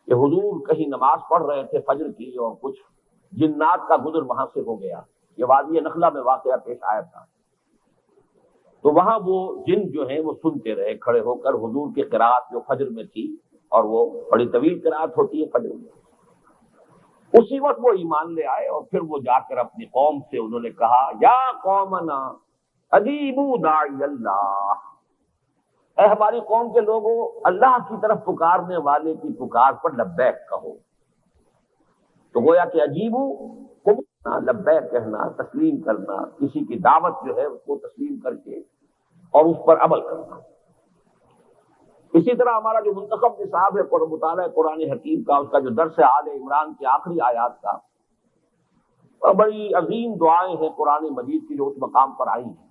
کہ حضور کہیں نماز پڑھ رہے تھے فجر کی اور کچھ جنات کا گزر وہاں سے ہو گیا. یہ وادی نخلا میں واقعہ پیش آیا تھا. تو وہاں وہ جن جو ہیں وہ سنتے رہے کھڑے ہو کر حضور کی قرات جو فجر میں تھی، اور وہ بڑی طویل قرات ہوتی ہے فجر میں. اسی وقت وہ ایمان لے آئے اور پھر وہ جا کر اپنی قوم سے انہوں نے کہا یا قومنا اجیبوا داعی اللہ، اے ہماری قوم کے لوگوں، اللہ کی طرف پکارنے والے کی پکار پر لبیک کہو. تو گویا کہ اجیبو قبولنا، لبیک کہنا، تسلیم کرنا، کسی کی دعوت جو ہے اس کو تسلیم کر کے اور اس پر عمل کرنا. اسی طرح ہمارا جو منتخب نصاب ہے مطالعہ قرآن حکیم کا، اس کا جو درس ہے آل عمران کی آخری آیات کا، اور بڑی عظیم دعائیں ہیں قرآن مجید کی جو اس مقام پر آئی ہیں.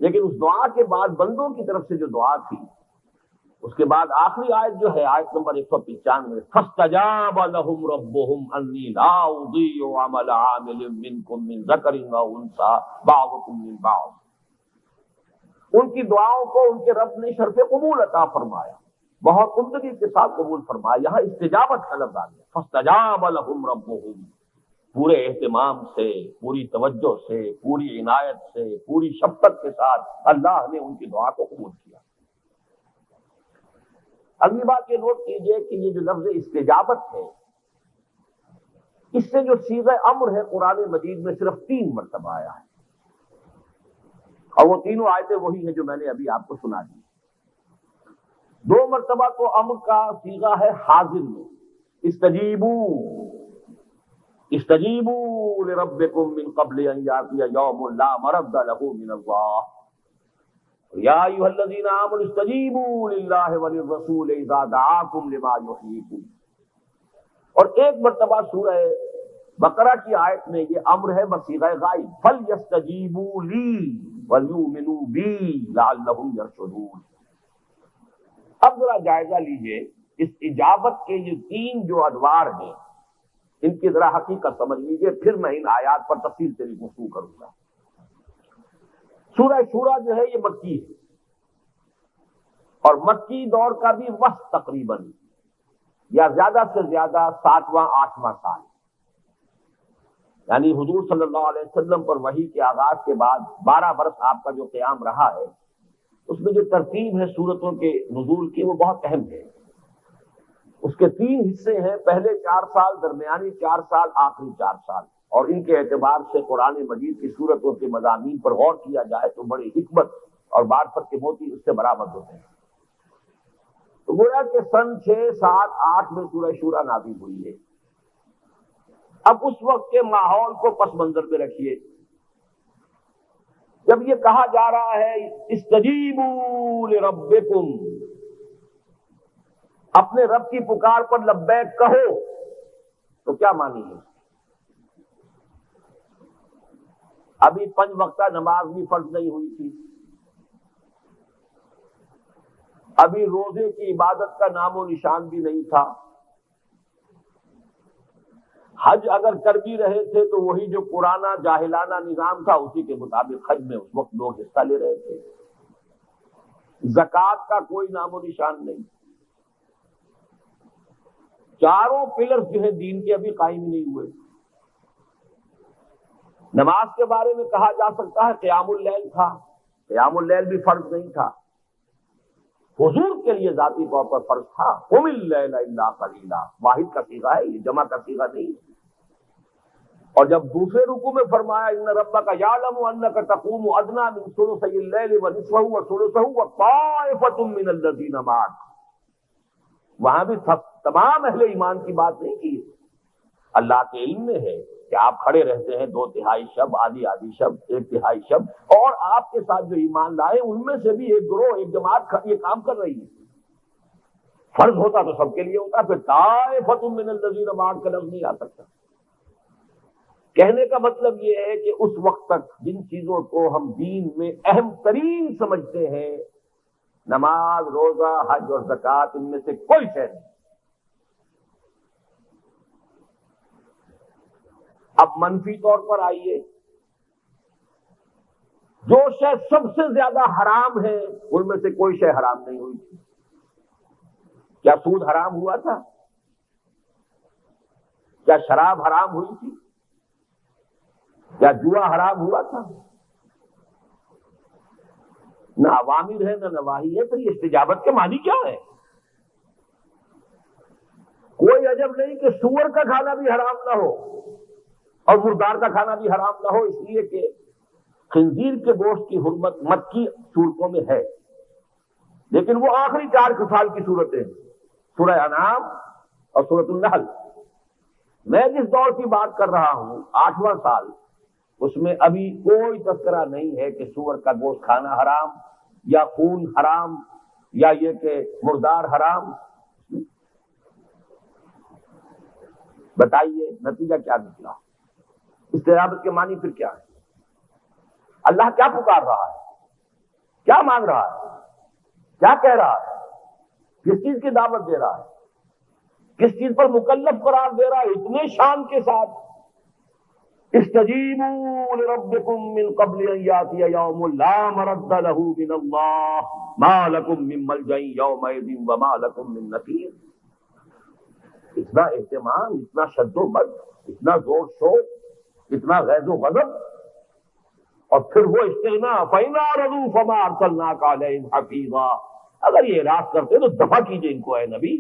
لیکن اس دعا کے بعد بندوں کی طرف سے جو دعا تھی، اس کے بعد آخری آیت جو ہے آیت نمبر 195، فاستجاب لهم ربهم انی لا اضیع عمل عامل منکم من ذکر و انثی بعضکم من بعض. ان کی دعاؤں کو ان کے رب نے شرف قبول عطا فرمایا، بہت عمدگی کے ساتھ قبول فرمایا. یہاں استجابت کا لفظ آ گیا، فاستجاب لهم ربهم، پورے اہتمام سے، پوری توجہ سے، پوری عنایت سے، پوری شفقت کے ساتھ اللہ نے ان کی دعا کو قبول کیا. اگلی بات یہ نوٹ کیجئے کہ یہ جو لفظ استجابت ہے، اس سے جو صیغہ امر ہے قرآن مجید میں صرف 3 مرتبہ آیا ہے، اور وہ تینوں آیتیں وہی ہیں جو میں نے ابھی آپ کو سنا دی. 2 مرتبہ تو امر کا صیغہ ہے حاضر میں، استجیبوا لربکم من قبل ان یاتی یوم لا مرد له من اللہ یا ایھا الذین آمنوا استجیبوا للہ وللرسول اذا دعاکم لما یحییکم. اور 1 مرتبہ سورہ بقرہ کی آیت میں یہ امر ہے بصیغہ غائب، فلیستجیبوا لی ولیؤمنوا بی لعلہم یرشدون. اب ذرا جائزہ لیجئے اس اجابت کے یہ 3 جو ادوار ہیں، ان کی ذرا حقیقت سمجھ لیجئے، پھر میں ان آیات پر تفصیل سے بھی گفتگو کروں گا. سورہ شورا جو ہے یہ مکی ہے، اور مکی دور کا بھی وقت تقریباً یا زیادہ سے زیادہ 7واں 8واں سال، یعنی حضور صلی اللہ علیہ وسلم پر وحی کے آغاز کے بعد 12 برس آپ کا جو قیام رہا ہے، اس میں جو ترتیب ہے سورتوں کے نزول کی وہ بہت اہم ہے. اس کے 3 حصے ہیں، پہلے 4 سال، درمیانی 4 سال، آخری 4 سال. اور ان کے اعتبار سے قرآن مجید کی سورتوں کے مضامین پر غور کیا جائے تو بڑی حکمت اور معرفت کے موتی اس سے برآمد ہوتے ہیں. تو گویا کہ سن 6، 7، 8 میں سورہ شورا نازل ہوئی ہے. اب اس وقت کے ماحول کو پس منظر میں رکھیے. جب یہ کہا جا رہا ہے استجیبوا لربکم، اپنے رب کی پکار پر لبیک کہو، تو کیا معنی ہے؟ ابھی 5 وقتہ نماز بھی فرض نہیں ہوئی تھی، ابھی روزے کی عبادت کا نام و نشان بھی نہیں تھا، حج اگر کر بھی رہے تھے تو وہی جو پرانا جاہلانہ نظام تھا اسی کے مطابق حج میں اس وقت لوگ حصہ لے رہے تھے. زکوٰۃ کا کوئی نام و نشان نہیں. 4 پلرز جو ہیں دین کے ابھی قائم ہی نہیں ہوئے. نماز کے بارے میں کہا جا سکتا ہے قیام اللیل تھا، قیام اللیل بھی فرض نہیں تھا. حضور کے لیے ذاتی طور پر فرض تھا، قم اللیل الا قلیلا، واحد کا صیغہ ہے، یہ جمع کا صیغہ نہیں. اور جب دوسرے رکوع میں فرمایا ان ربک یعلم انک تقوم ادنی من ثلثی اللیل ونصفہ وثلثہ وطائفۃ من الذین معک، وہاں بھی تمام اہل ایمان کی بات نہیں کی. اللہ کے علم میں ہے کہ آپ کھڑے رہتے ہیں 2/3 شب، آدھی شب، 1/3 شب، اور آپ کے ساتھ جو ایمان لائے ان میں سے بھی ایک گروہ، ایک جماعت یہ کام کر رہی ہے. فرض ہوتا تو سب کے لیے ہوتا، پھر طائفۃ من الذین معک کا لفظ نہیں آ سکتا. کہنے کا مطلب یہ ہے کہ اس وقت تک جن چیزوں کو ہم دین میں اہم ترین سمجھتے ہیں، نماز، روزہ، حج اور زکوٰۃ، ان میں سے کوئی شے نہیں. اب منفی طور پر آئیے، جو شے سب سے زیادہ حرام ہے ان میں سے کوئی شے حرام نہیں ہوئی. کیا سود حرام ہوا تھا؟ کیا شراب حرام ہوئی تھی؟ کیا جوا حرام ہوا تھا؟ نہ عوامر ہے نہ نواہی ہے، پھر یہ استجابت کے معنی کیا ہے؟ کوئی عجب نہیں کہ سور کا کھانا بھی حرام نہ ہو اور مردار کا کھانا بھی حرام نہ ہو، اس لیے کہ خنزیر کے گوشت کی حرمت مکی صورتوں میں ہے، لیکن وہ آخری 4 خصال کی صورتیں ہیں، سورہ انعام اور سورۃ النحل۔ میں جس دور کی بات کر رہا ہوں 8واں سال، اس میں ابھی کوئی تذکرہ نہیں ہے کہ سور کا گوشت کھانا حرام یا خون حرام یا یہ کہ مردار حرام۔ بتائیے نتیجہ کیا نکلا؟ استجابت کے معنی پھر کیا ہے؟ اللہ کیا پکار رہا ہے؟ کیا مانگ رہا ہے؟ کیا کہہ رہا ہے؟ کس چیز کی دعوت دے رہا ہے؟ کس چیز پر مکلف قرار دے رہا ہے اتنے شان کے ساتھ؟ استجیبوا لربکم من قبل ان یاتی یوم لا مرد له من اللہ ما لکم من ملجأ یومئذ وما لکم من نصیر۔ اتنا اہتمام، اتنا شد و بد، اتنا زور شور، اتنا غیظ و غضب، اور پھر وہ استغنا فإن أعرضوا فما أرسلناك عليهم حفيظا۔ اگر یہ اعراض کرتے تو دفع کیجئے ان کو، اے نبی،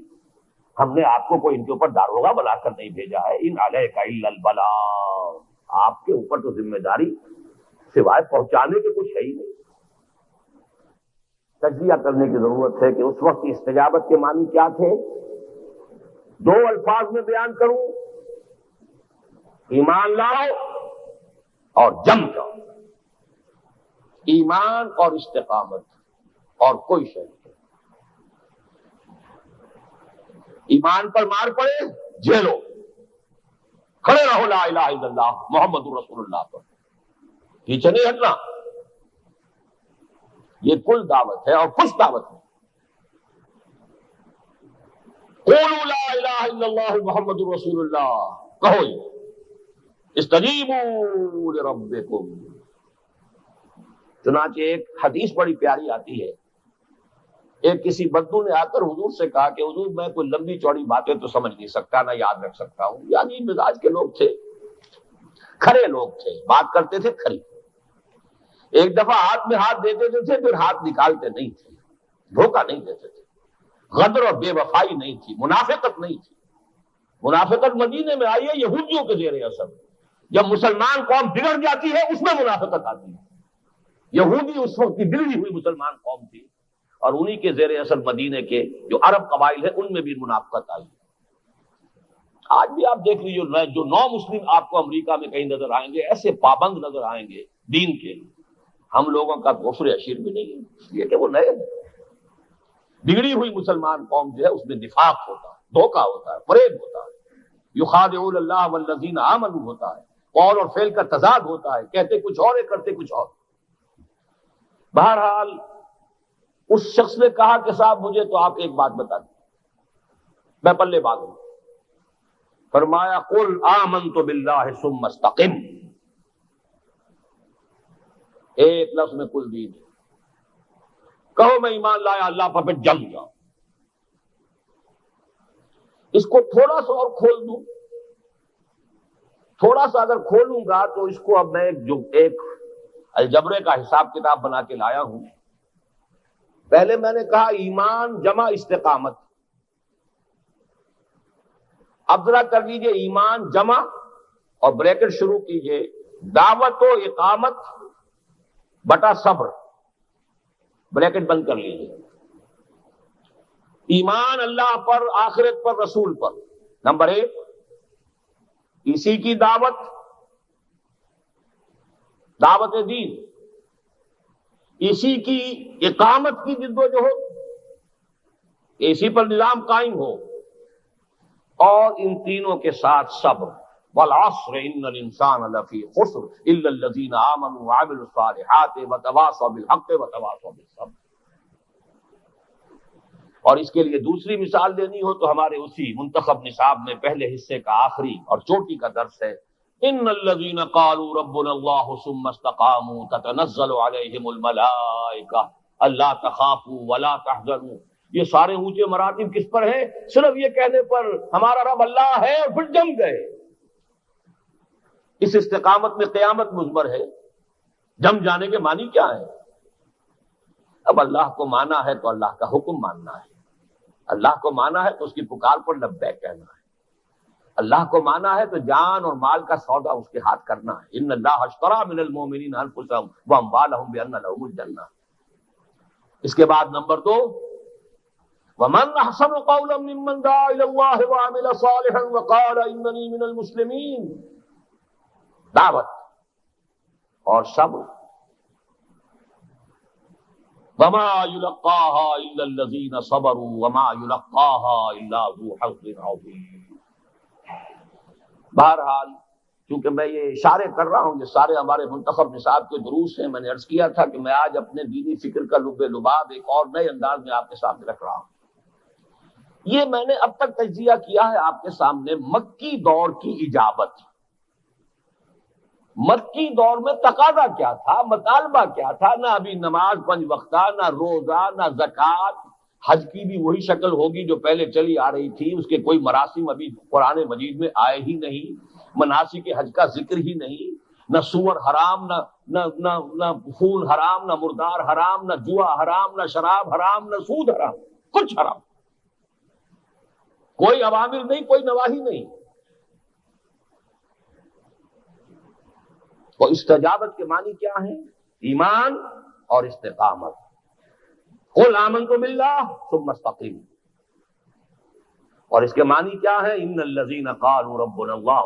ہم نے آپ کو کوئی ان کے اوپر داروغہ بنا کر نہیں بھیجا ہے۔ ان علیک الا البلاغ، آپ کے اوپر تو ذمہ داری سوائے پہنچانے کے کچھ ہے ہی نہیں۔ تجزیہ کرنے کی ضرورت ہے کہ اس وقت کی استجابت کے معنی کیا تھے۔ 2 الفاظ میں بیان کروں، ایمان لاؤ اور جم جاؤ۔ ایمان اور استقامت اور کوئی شے نہیں۔ ایمان پر مار پڑے جھیلو، کھڑے رہو لا الہ الا اللہ محمد رسول اللہ پر، پیچھے نہیں ہٹنا۔ یہ کل دعوت ہے اور کچھ دعوت ہے۔ قولوا لا الہ الا اللہ محمد رسول اللہ، کہو یہ استجیبوا لربکم۔ چنانچہ ایک حدیث بڑی پیاری آتی ہے، ایک کسی بدو نے آ کر حضور سے کہا کہ حضور میں کوئی لمبی چوڑی باتیں تو سمجھ نہیں سکتا، نہ یاد رکھ سکتا ہوں۔ یعنی مزاج کے لوگ تھے، کھرے لوگ تھے، بات کرتے تھے کھری، ایک دفعہ ہاتھ میں ہاتھ دیتے تھے پھر ہاتھ نکالتے نہیں تھے، دھوکہ نہیں دیتے تھے، غدر اور بے وفائی نہیں تھی، منافقت نہیں تھی۔ منافقت مدینے میں آئی ہے یہودیوں کے زیر اثر، جب مسلمان قوم بگڑ جاتی ہے اس میں منافقت آتی ہے۔ یہودی اس وقت کی بگڑی ہوئی مسلمان قوم تھی، اور انہی کے زیر اثر مدینے کے جو عرب قبائل ہیں ان میں بھی منافقت آئی۔ آج بھی آپ دیکھ لیجیے، جو نو مسلم آپ کو امریکہ میں کہیں نظر آئیں گے، ایسے پابند نظر آئیں گے دین کے، ہم لوگوں کا کفر اشیر بھی نہیں ہے، اس لیے کہ وہ نئے ہیں۔ بگڑی ہوئی مسلمان قوم جو ہے اس میں نفاق ہوتا ہے، دھوکہ ہوتا ہے، فریب ہوتا ہے، یخادعون اللہ والذین آمنوا ہوتا ہے، قول اور فعل کا تضاد ہوتا ہے، کہتے کچھ اور ہے کرتے کچھ اور۔ بہرحال اس شخص نے کہا کہ صاحب مجھے تو آپ ایک بات بتا دیں، میں پلے باز ہوں۔ فرمایا قل آمنت باللہ ثم استقم، ایک لفظ میں کل دین ہے، کہو میں ایمان لایا اللہ پر، پھر جم جاؤ۔ اس کو تھوڑا سا اور کھول دوں، تھوڑا سا اگر کھولوں گا تو اس کو اب میں ایک الجبرے کا حساب کتاب بنا کے لایا ہوں۔ پہلے میں نے کہا ایمان جمع استقامت، اب ذرا کر لیجئے ایمان جمع اور بریکٹ شروع کیجئے دعوت و اقامت بٹا صبر، بریکٹ بند کر لیجئے۔ ایمان اللہ پر، آخرت پر، رسول پر، نمبر 1، اسی کی دعوت دین، اسی کی اقامت کی جد و جہد، اسی پر نظام قائم ہو، اور ان تینوں کے ساتھ صبر۔ والعصر ان الانسان لفی خسر الا الذین آمنوا وعملوا الصالحات وتواصوا بالحق وتواصوا بالصبر۔ اور اس کے لیے دوسری مثال دینی ہو تو ہمارے اسی منتخب نصاب میں پہلے حصے کا آخری اور چوٹی کا درس ہے، ان الذین قالوا ربنا اللہ ثم استقاموا تتنزل علیہم الملائکہ الا تخافوا ولا تحزنوا یہ سارے اونچے مراتب کس پر ہیں؟ صرف یہ کہنے پر ہمارا رب اللہ ہے اور پھر جم گئے. اس استقامت میں قیامت مضمر ہے. جم جانے کے معنی کیا ہے؟ اب اللہ کو مانا ہے تو اللہ کا حکم ماننا ہے، اللہ کو مانا ہے تو اس کی پکار پر لبیک کہنا ہے، اللہ کو مانا ہے تو جان اور مال کا سودا اس کے ہاتھ کرنا ہے. ان اللہ اشتری من المؤمنین انفسهم واموالهم بان لهم الجنہ. اس کے بعد نمبر 2، ومن احسن قولا ممن دعا الى الله وعمل صالحا وقال انني من المسلمین. دعوت اور صبر. وما يلقاها الا الذين صبروا وما يلقاها الا ذو حظ عظیم. بہرحال چونکہ میں یہ اشارے کر رہا ہوں، یہ سارے ہمارے منتخب نصاب کے دروس ہیں. میں نے عرض کیا تھا کہ میں آج اپنے دینی فکر کا لب لباب ایک اور نئے انداز میں آپ کے سامنے رکھ رہا ہوں. یہ میں نے اب تک تجزیہ کیا ہے آپ کے سامنے مکی دور کی اجابت. مکی دور میں تقاضا کیا تھا، مطالبہ کیا تھا؟ نہ ابھی نماز 5 وقتہ، نہ روزہ، نہ زکوٰۃ. حج کی بھی وہی شکل ہوگی جو پہلے چلی آ رہی تھی، اس کے کوئی مراسم ابھی قرآن مجید میں آئے ہی نہیں، مناسک حج کا ذکر ہی نہیں. نہ سور حرام، نہ خون حرام، نہ مردار حرام، نہ جوا حرام، نہ شراب حرام، نہ سود حرام، کچھ حرام. کوئی اوامر نہیں، کوئی نواہی نہیں. تو استجابت کے معنی کیا ہیں؟ ایمان اور استقامت. قل آمنت باللہ ثم استقیم. اور اس کے معنی کیا ہے؟ ان الذین قالوا ربنا اللہ